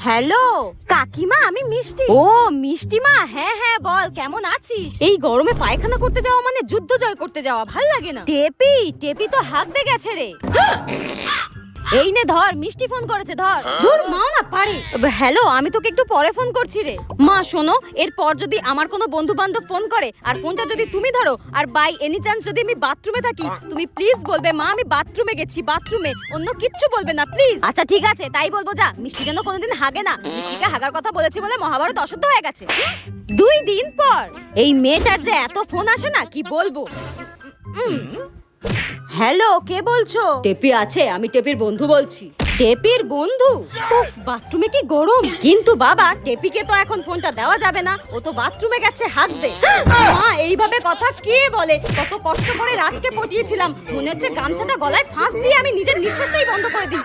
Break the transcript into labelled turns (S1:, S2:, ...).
S1: Hello কাকিমা, আমি মিষ্টি। ও মিষ্টি মা, হ্যাঁ হ্যাঁ বল, কেমন আছিস? এই গরমে পায়খানা করতে যাওয়া মানে যুদ্ধ জয় করতে যাওয়া, ভাল লাগে না। টেপি টেপি তো হাঁকতে গেছে রে। এই নে ধর, মিষ্টি ফোন করেছে, ধর। ধুর, মাও না পারে। হ্যালো, আমি তোকে একটু পরে ফোন করছি রে। মা শোনো, এরপর যদি আমার কোনো বন্ধু বান্ধব ফোন করে আর ফোনটা যদি তুমি ধরো, আর বাই এনি চান্স যদি আমি বাথরুমে থাকি, তুমি প্লিজ বলবে মা আমি বাথরুমে গেছি, বাথরুমে, অন্য কিচ্ছু বলবে না প্লিজ। আচ্ছা ঠিক আছে, তাই বলবো। যা, মিষ্টি যেন কোনোদিন হাগে না। মিষ্টিকে হাগার কথা বলেছি বলে মহাভারত অশুদ্ধ হয়ে গেছে। 2 দিন পর এই মেয়েটার যে এত ফোন আসে না, কি বলবো। হ্যালো, কে বলছো? টেপি আছে, আমি টেপির বন্ধু বলছি। টেপির বন্ধু? উফ, বাথরুমে কি গরম। কিন্তু বাবা, টেপিকে তো এখন ফোনটা দেওয়া যাবে না, ও তো বাথরুমে গেছে হাঁকতে। মা, এইভাবে কথা কে বলে? কত কষ্ট করে রাজকে পটিয়েছিলাম, মনে হচ্ছে গামছাটা গলায় ফাঁস দিয়ে আমি নিজের নিঃশ্বাসটাই বন্ধ করে দিই।